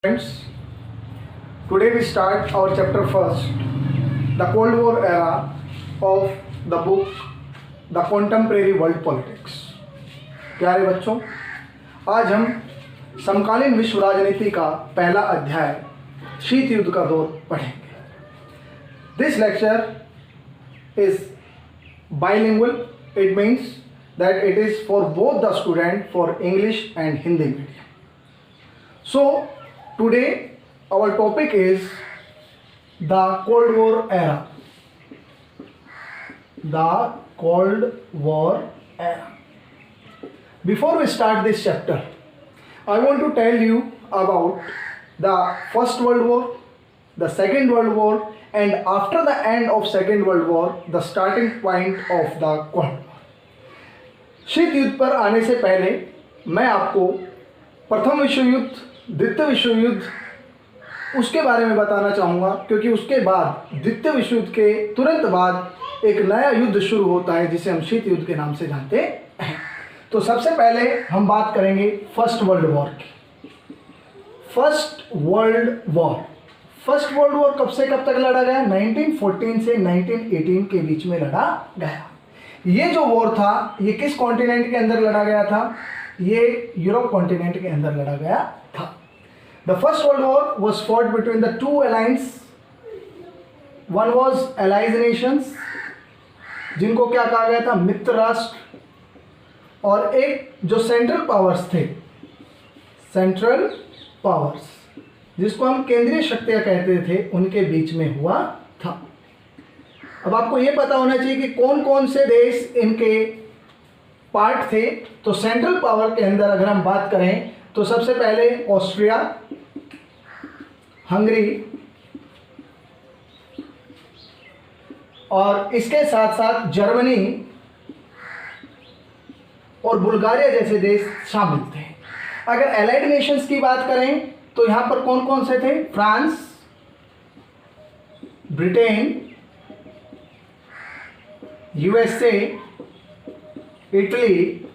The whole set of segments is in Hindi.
Friends, today we start our chapter first, the Cold War era of the book The Contemporary World Politics। प्यारे बच्चों, आज हम समकालीन विश्व राजनीति का पहला अध्याय शीत युद्ध का दौर पढ़ेंगे। This lecture is bilingual. It means that it is for both the student for English and Hindi medium. So today our topic is the Cold War era. The Cold War era. Before we start this chapter, I want to tell you about the First World War, the Second World War, and after the end of Second World War, the starting point of the Cold War. शीत युद्ध पर आने से पहले मैं आपको प्रथम विश्व युद्ध, द्वितीय विश्व युद्ध उसके बारे में बताना चाहूँगा, क्योंकि उसके बाद द्वितीय विश्व युद्ध के तुरंत बाद एक नया युद्ध शुरू होता है जिसे हम शीत युद्ध के नाम से जानते हैं। तो सबसे पहले हम बात करेंगे फर्स्ट वर्ल्ड वॉर की। फर्स्ट वर्ल्ड वॉर कब से कब तक लड़ा गया? 1914 से 1918 के बीच में लड़ा गया। ये जो वॉर था ये किस कॉन्टिनेंट के अंदर लड़ा गया था? ये यूरोप कॉन्टिनेंट के अंदर लड़ा गया था। The First World war was fought between the two alliance. One was allies Nations, जिनको क्या कहा गया था? मित्र राष्ट्र। और एक जो सेंट्रल पावर्स थे, सेंट्रल पावर्स जिसको हम केंद्रीय शक्तियां कहते थे, उनके बीच में हुआ था। अब आपको ये पता होना चाहिए कि कौन कौन से देश इनके पार्ट थे। तो सेंट्रल पावर के अंदर अगर हम बात करें तो सबसे पहले ऑस्ट्रिया, हंगरी और इसके साथ साथ जर्मनी और बुल्गारिया जैसे देश शामिल थे। अगर एलाइड नेशंस की बात करें तो यहां पर कौन कौन से थे? फ्रांस, ब्रिटेन, यूएसए, इटली,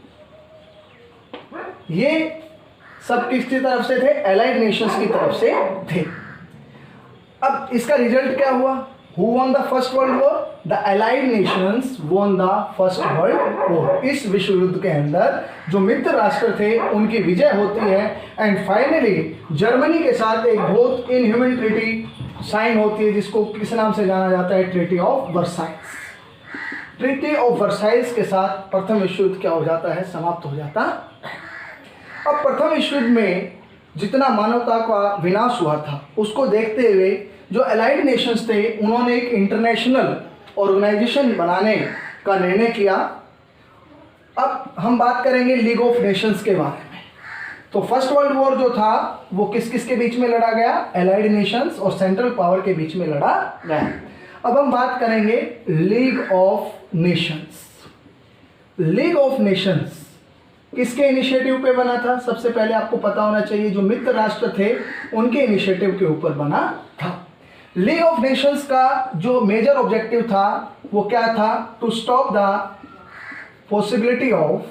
ये सब किसकी तरफ से थे? एलाइड नेशंस की तरफ से थे। अब इसका रिजल्ट क्या हुआ? Who won the first world war? The Allied nations won the first world war. इस विश्व युद्ध के अंदर जो मित्र राष्ट्र थे उनकी विजय होती है एंड फाइनली जर्मनी के साथ एक बहुत इनह्यूमन ट्रीटी साइन होती है जिसको किस नाम से जाना जाता है? Treaty of Versailles. Treaty of Versailles के साथ प्रथम विश्व युद्ध क्या हो जाता है? समाप्त हो जाता है। अब प्रथम विश्व युद्ध में जितना मानवता का विनाश हुआ था उसको देखते हुए जो अलाइड नेशंस थे उन्होंने एक इंटरनेशनल ऑर्गेनाइजेशन बनाने का निर्णय किया। अब हम बात करेंगे लीग ऑफ नेशंस के बारे में। तो फर्स्ट वर्ल्ड वॉर जो था वो किस किस के बीच में लड़ा गया? अलाइड नेशंस और सेंट्रल पावर के बीच में लड़ा गया। अब हम बात करेंगे league of Nations. League of Nations किसके इनिशिएटिव पे बना था? सबसे पहले आपको पता होना चाहिए जो मित्र राष्ट्र थे उनके इनिशिएटिव के ऊपर बना था। लीग ऑफ नेशंस का जो मेजर ऑब्जेक्टिव था वो क्या था? To stop the possibility of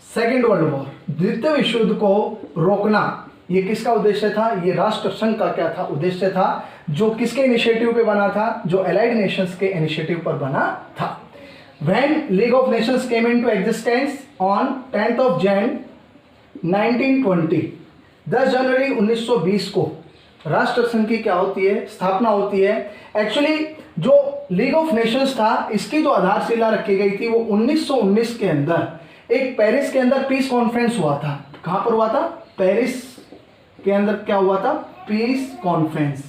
Second World War, द्वितीय विश्व युद्ध को रोकना। ये किसका उद्देश्य था? ये राष्ट्र संघ का क्या था? उद्देश्य था, जो किसके इनिशिएटिव पे बना था? जो अलाइड नेशंस के इनिशिएटिव पर बना था। When League of Nations came into existence on 10th of Jan 1920, 10 जनवरी 1920 को राष्ट्र संघ की क्या होती है? स्थापना होती है। एक्चुअली जो लीग ऑफ नेशंस था इसकी जो आधारशिला रखी गई थी वो 1919 के अंदर एक पेरिस के अंदर पीस कॉन्फ्रेंस हुआ था। कहाँ पर हुआ था? पेरिस के अंदर क्या हुआ था? पीस कॉन्फ्रेंस,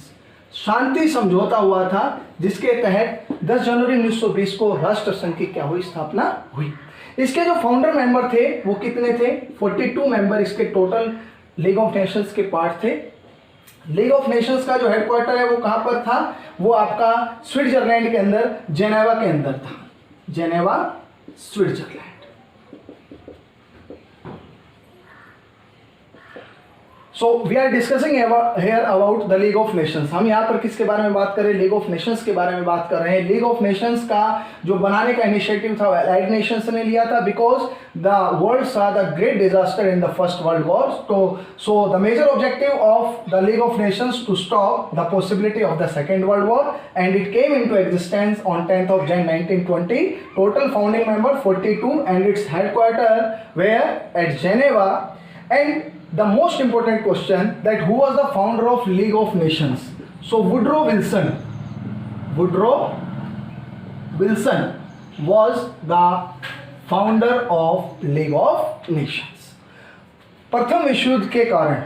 शांति समझौता हुआ था, जिसके तहत 10 जनवरी 1920 को राष्ट्र संघ की क्या हुई? स्थापना हुई। इसके जो फाउंडर मेंबर थे वो कितने थे? 42 मेंबर इसके टोटल लीग ऑफ नेशंस के पार्ट थे। लीग ऑफ नेशंस का जो हेडक्वार्टर है वो कहाँ पर था? वो आपका स्विट्जरलैंड के अंदर जेनेवा के अंदर था। Geneva, Switzerland. So we are discussing here about the League of Nations. हम यहाँ पर किसके बारे में बात कर रहे हैं? लीग ऑफ नेशंस के बारे में बात कर रहे हैं। लीग ऑफ नेशंस का जो बनाने का इनिशिएटिव था अलाइड नेशंस ने लिया था, because the world saw the great disaster in the First World War. So the major objective of the League of Nations to stop the possibility of the Second World War, and it came into existence on 10th of Jan 1920. Total founding member 42 and its headquarters were at Geneva. And the most important question, that who was the founder of League of Nations? So Woodrow Wilson was the founder of League of Nations. प्रथम विश्व युद्ध के कारण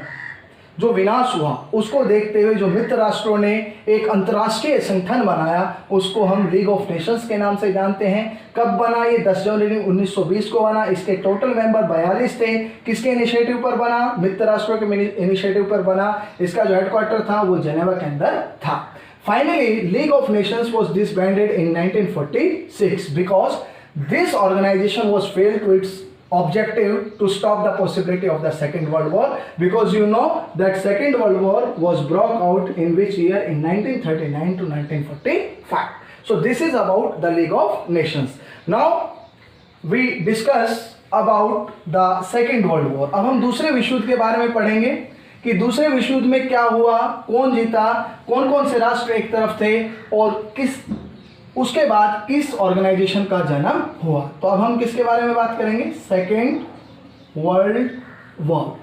जो विनाश हुआ उसको देखते हुए जो मित्र राष्ट्रों ने एक अंतर्राष्ट्रीय संगठन बनाया, उसको हम लीग ऑफ नेशंस के नाम से जानते हैं। कब बना? ये 10 जनवरी 1920 को बना। इसके टोटल मेंबर 42 थे। किसके इनिशिएटिव पर बना? मित्र राष्ट्रों के इनिशिएटिव पर बना। इसका जो हेडक्वार्टर था वो जेनेवा के अंदर था। Finally League of Nations was disbanded in 1946 because this organisation was failed to its objective to stop the possibility of the Second World War, because you know that Second World War was broke out in which year? In 1939 to 1945. So this is about the League of Nations. Now we discuss about the Second World War. अब हम दूसरे विश्व युद्ध के बारे में पढ़ेंगे कि दूसरे विश्व युद्ध में क्या हुआ, कौन जीता, कौन कौन से राष्ट्र एक तरफ थे और उसके बाद किस ऑर्गेनाइजेशन का जन्म हुआ। तो अब हम किसके बारे में बात करेंगे? Second World war.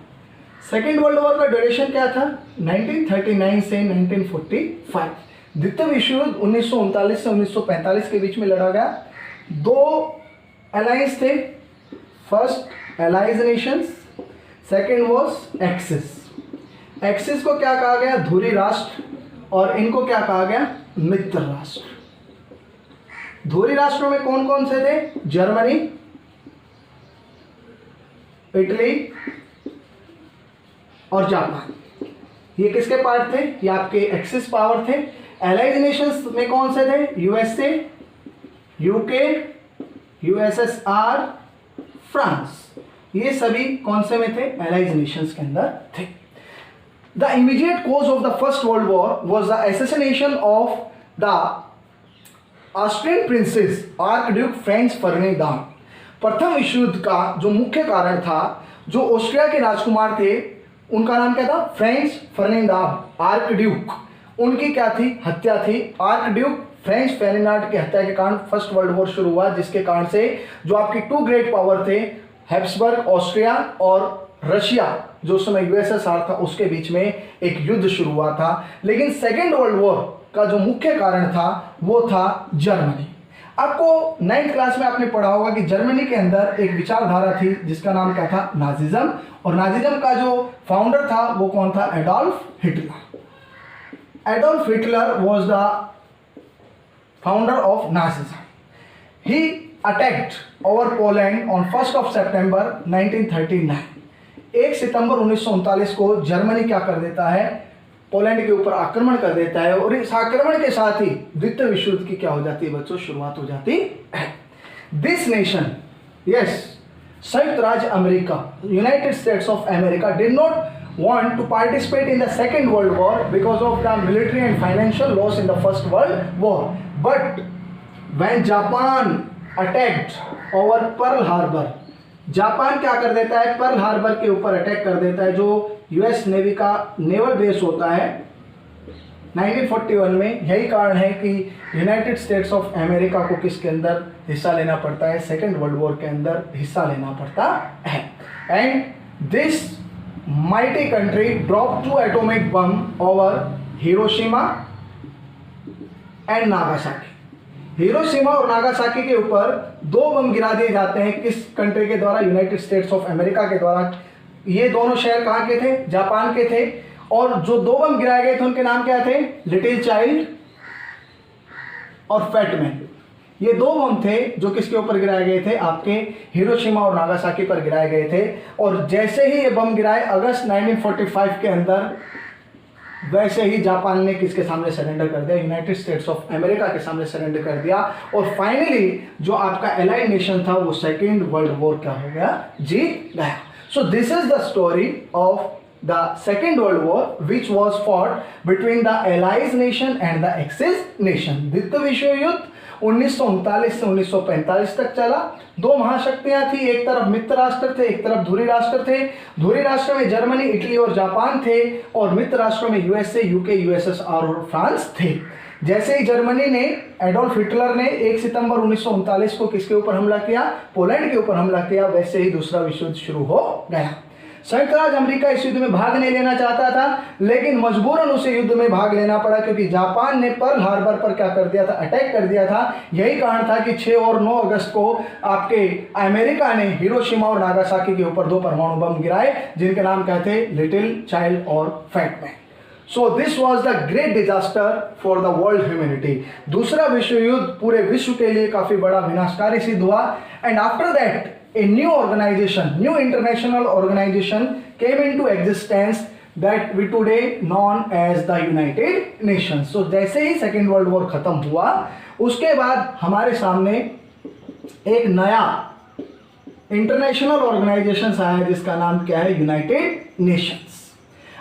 Second World war का ड्यूरेशन क्या था? 1939 से 1945। द्वितीय विश्व युद्ध 1939 से 1945 के बीच में लड़ा गया। दो अलायंस थे, first allies Nations, second was axis. Axis को क्या कहा गया? धुरी राष्ट्र, और इनको क्या कहा गया? मित्र राष्ट्र। धुरी राष्ट्रों में कौन कौन से थे? जर्मनी, इटली और जापान। ये किसके पार्ट थे? ये आपके एक्सिस पावर थे। एलाइड नेशंस में कौन से थे? USA, UK, USSR, France. ये सभी कौन से में थे? एलाइड नेशंस के अंदर थे। The immediate cause of the First World war was the assassination of the Austrian princess archduke French Ferdinand. प्रथम विश्व युद्ध का जो मुख्य कारण था, जो ऑस्ट्रिया के राजकुमार थे, उनका नाम क्या था? French Ferdinand archduke. उनकी क्या थी? हत्या थी। आर्कड्यूक फ्रेंच फर्डिनांड की हत्या के कारण फर्स्ट वर्ल्ड वॉर शुरू हुआ, जिसके कारण से जो आपकी टू ग्रेट पावर थे, हैब्सबर्ग ऑस्ट्रिया और रशिया जो उस समय यूएसएसआर था, उसके बीच में एक युद्ध शुरू हुआ था। लेकिन सेकेंड वर्ल्ड वॉर का जो मुख्य कारण था वो था जर्मनी। आपको 9th क्लास में आपने पढ़ा होगा कि जर्मनी के अंदर एक विचारधारा थी जिसका नाम क्या था? नाजिज्म। और नाजिज्म का जो फाउंडर था वो कौन था? Adolf Hitler. Adolf Hitler was the founder of Nazism. He attacked over Poland on 1 सितंबर 1939। 1 सितंबर 1939 को जर्मनी क्या कर देता है? पोलैंड के ऊपर आक्रमण कर देता है, और इस आक्रमण के साथ ही द्वितीय विश्व युद्ध की क्या हो जाती है बच्चों? शुरुआत हो जाती है। दिस नेशन, यस, संयुक्त राज्य America, United states of America did not want to participate in the second world war because of the military and financial loss in the first world war, but when Japan attacked over Pearl Harbor, Japan क्या कर देता है? पर्ल हार्बर के ऊपर अटैक कर देता है, जो यूएस नेवी का नेवल बेस होता है 1941 में। यही कारण है कि यूनाइटेड स्टेट्स ऑफ अमेरिका को किसके अंदर हिस्सा लेना पड़ता है? सेकेंड वर्ल्ड वॉर के अंदर हिस्सा लेना पड़ता है। And this mighty country drop 2 atomic bomb over Hiroshima and Nagasaki. Hiroshima और नागासाकी के ऊपर 2 बम गिरा दिए जाते हैं। किस कंट्री के द्वारा? यूनाइटेड स्टेट्स ऑफ अमेरिका के द्वारा। ये दोनों शहर कहाँ के थे? जापान के थे। और जो 2 बम गिराए गए थे उनके नाम क्या थे? लिटिल चाइल्ड और फैटमैन। ये 2 बम थे जो किसके ऊपर गिराए गए थे? आपके हिरोशिमा और नागासाकी पर गिराए गए थे। और जैसे ही ये बम गिराए अगस्त 1945 के अंदर, वैसे ही जापान ने किसके सामने सरेंडर कर दिया? यूनाइटेड स्टेट्स ऑफ अमेरिका के सामने सरेंडर कर दिया। और फाइनली जो आपका एलाइड नेशन था वो सेकेंड वर्ल्ड वॉर क्या हो गया? जीत गया। सो this is the story of the Second World War, which was fought between the Allies nation and the Axis nation. द्वितीय विश्व युद्ध 1939 से 1945 तक चला। दो महाशक्तियां थी, एक तरफ मित्र राष्ट्र थे, एक तरफ धुरी राष्ट्र थे। धुरी राष्ट्र में जर्मनी, इटली और जापान थे, और मित्र राष्ट्रों में यूएसए, यूके, यूएसएसआर और फ्रांस थे। जैसे ही जर्मनी ने, एडोल्फ हिटलर ने 1 सितंबर 1939 को किसके ऊपर हमला किया? पोलैंड के ऊपर हमला किया, वैसे ही दूसरा विश्व युद्ध शुरू हो गया। संयुक्त राज्य अमेरिका इस युद्ध में भाग नहीं लेना चाहता था, लेकिन मजबूरन उसे युद्ध में भाग लेना पड़ा, क्योंकि जापान ने पर्ल हार्बर पर क्या कर दिया था? अटैक कर दिया था। यही कारण था कि 6 और 9 अगस्त को आपके अमेरिका ने हिरोशिमा और नागासाकी के ऊपर 2 परमाणु बम गिराए, जिनके नाम क्या थे? लिटिल चाइल्ड और fat man. So this was the great disaster for the world humanity. दूसरा विश्व युद्ध पूरे विश्व के लिए काफी बड़ा विनाशकारी सिद्ध हुआ। And after that a new organization, new international organization came into existence that we today known as the United Nations. So जैसे ही सेकेंड वर्ल्ड वॉर खत्म हुआ, उसके बाद हमारे सामने एक नया इंटरनेशनल ऑर्गेनाइजेशन आया, जिसका नाम क्या है? United Nations.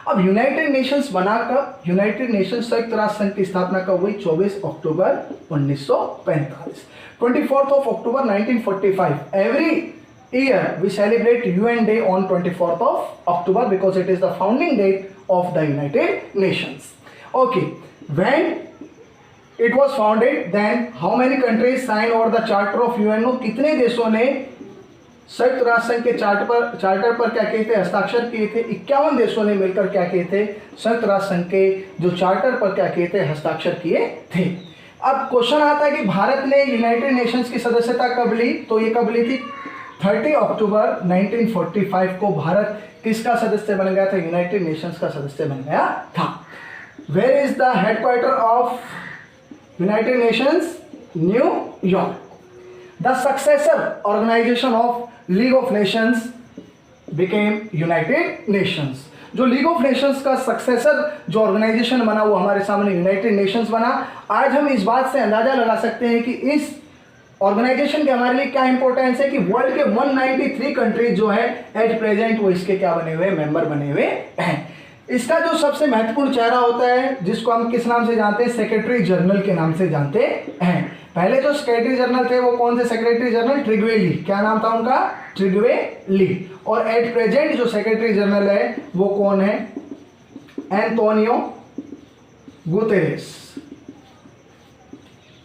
अब यूनाइटेड नेशंस बना कब? यूनाइटेड नेशंस संयुक्त राष्ट्र संघ की स्थापना कब हुई? 24 अक्टूबर 1945। 24 October 1945. Every year we celebrate UN Day on 24th of October because it is the founding date of the United Nations. Okay, when it was founded, then how many countries signed over the Charter of UNO? कितने देशों ने संयुक्त राष्ट्र संघ के चार्टर पर क्या किए थे? हस्ताक्षर किए थे। 51 देशों ने मिलकर क्या किए थे? संयुक्त राष्ट्र संघ के जो चार्टर पर क्या किए थे? हस्ताक्षर किए थे। अब क्वेश्चन आता है कि भारत ने यूनाइटेड नेशंस की सदस्यता कब ली? तो ये कब ली थी? 30 अक्टूबर 1945 को भारत किसका सदस्य बन गया था? यूनाइटेड नेशंस का सदस्य बन गया था। Where is the headquarter of United Nations? New York. The successor organisation of League of Nations became United Nations. जो लीग ऑफ नेशंस का सक्सेसर जो ऑर्गेनाइजेशन बना, वो हमारे सामने यूनाइटेड नेशंस बना। आज हम इस बात से अंदाजा लगा सकते हैं कि इस ऑर्गेनाइजेशन के हमारे लिए क्या इंपॉर्टेंस है कि वर्ल्ड के 193 कंट्रीज जो है एट प्रेजेंट वो इसके क्या बने हुए? मेंबर बने हुए हैं। इसका जो सबसे महत्वपूर्ण चेहरा होता है, जिसको हम किस नाम से जानते हैं? सेक्रेटरी जनरल के नाम से जानते हैं। पहले जो सेक्रेटरी जनरल थे वो कौन थे? सेक्रेटरी जनरल ट्रिग्वे ली। क्या नाम था उनका? ट्रिग्वे ली। और एट प्रेजेंट जो सेक्रेटरी जनरल है वो कौन है? Antonio Guterres.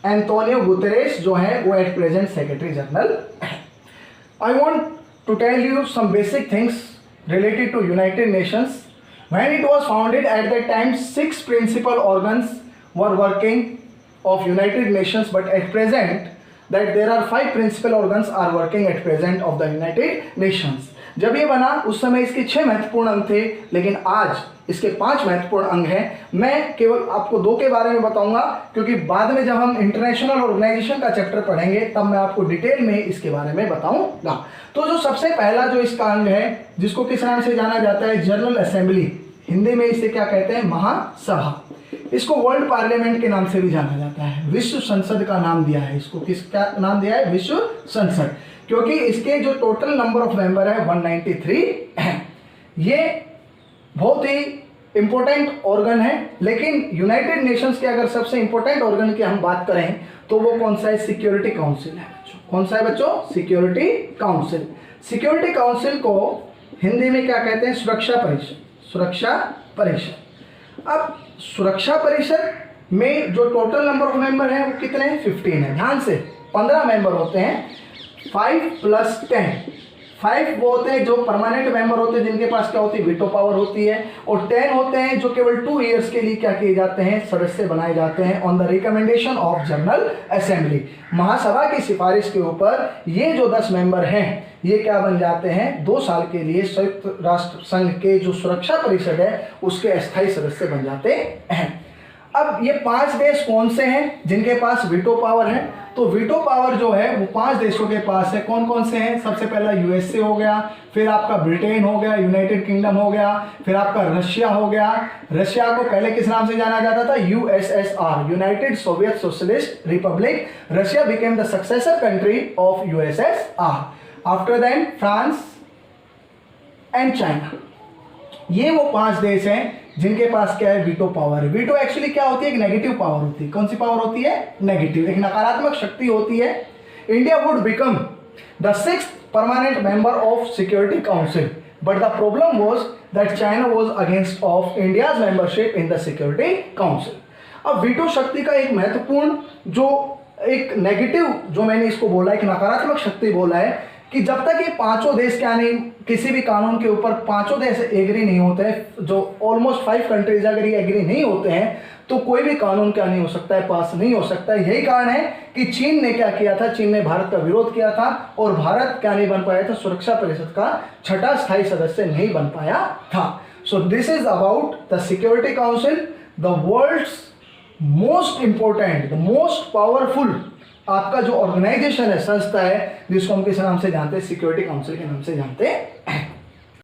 एंटोनियो गुतेरेस जो है वो एट प्रेजेंट सेक्रेटरी जनरल है। I want to tell you some basic things related to United Nations. When it was founded at that time, 6 principal organs were working of United Nations, but at present that there are 5 principal organs are working at present of the United Nations. जब ये बना उस समय इसके 6 महत्वपूर्ण अंग थे, लेकिन आज इसके 5 महत्वपूर्ण अंग हैं। मैं केवल आपको 2 के बारे में बताऊंगा, क्योंकि बाद में जब हम इंटरनेशनल ऑर्गेनाइजेशन का चैप्टर पढ़ेंगे तब मैं आपको डिटेल में इसके बारे में बताऊंगा। तो जो सबसे पहला जो इसका अंग है, जिसको किस नाम से जाना जाता है? General assembly. हिंदी में इसे क्या कहते हैं? महासभा। इसको वर्ल्ड पार्लियामेंट के नाम से भी जाना जाता है। विश्व संसद का नाम दिया है इसको। किसका नाम दिया है? विश्व संसद, क्योंकि इसके जो टोटल नंबर ऑफ मेंबर है 193 है। ये बहुत ही इंपॉर्टेंट ऑर्गन है। लेकिन यूनाइटेड नेशंस के अगर सबसे इंपॉर्टेंट ऑर्गन की हम बात करें तो वो कौन सा है? सिक्योरिटी काउंसिल है बच्चों। कौन सा है बच्चों? Security council. सिक्योरिटी काउंसिल को हिंदी में क्या कहते हैं? सुरक्षा परिषद। सुरक्षा परिषद। अब सुरक्षा परिषद में जो टोटल नंबर ऑफ मेंबर हैं वो कितने हैं? 15 है। ध्यान से 15 मेंबर होते हैं। 5 + 10। 5 वो होते हैं जो परमानेंट मेंबर होते हैं, जिनके पास क्या होती है? वीटो पावर होती है। और 10 होते हैं जो केवल 2 ईयर्स के लिए क्या किए जाते हैं? सदस्य बनाए जाते हैं on the recommendation of general assembly. महासभा की सिफारिश के ऊपर ये जो 10 मेंबर हैं ये क्या बन जाते हैं? 2 साल के लिए संयुक्त राष्ट्र संघ के जो सुरक्षा परिषद है उसके अस्थायी सदस्य बन जाते हैं। अब ये 5 देश कौन से हैं जिनके पास वीटो पावर है? तो वीटो पावर जो है वो 5 देशों के पास है। कौन कौन से हैं? सबसे पहला यूएसए हो गया, फिर आपका ब्रिटेन हो गया, यूनाइटेड किंगडम हो गया, फिर आपका रशिया हो गया। रशिया को पहले किस नाम से जाना जाता था? USSR, United Soviet socialist Republic. Russia became the successor country of USSR. After that France and China. ये वो 5 देश हैं जिनके पास क्या है, वीटो पावर। वीटो एक्चुअली क्या होती है, एक नेगेटिव पावर होती है। कौन सी पावर होती है, नेगेटिव, एक नकारात्मक शक्ति होती है। India would become the 6th permanent member of security council, but the problem was that China was against of India's membership in the Security council. अब वीटो शक्ति का एक महत्वपूर्ण जो एक नेगेटिव, जो मैंने इसको बोला, एक नकारात्मक शक्ति बोला है कि जब तक ये पांचों देश क्या नहीं, किसी भी कानून के ऊपर पांचों देश एग्री नहीं होते हैं, जो ऑलमोस्ट 5 कंट्रीज अगर ये एग्री नहीं होते हैं तो कोई भी कानून क्या नहीं हो सकता है, पास नहीं हो सकता है। यही कारण है कि चीन ने क्या किया था, चीन ने भारत का विरोध किया था और भारत क्या नहीं बन पाया था, सुरक्षा परिषद का 6ठा स्थायी सदस्य नहीं बन पाया था। So this is about the Security Council, the world's most important, the most powerful आपका जो ऑर्गेनाइजेशन है, संस्था है, जिसको हम किस नाम से जानते हैं, सिक्योरिटी काउंसिल के नाम से जानते हैं।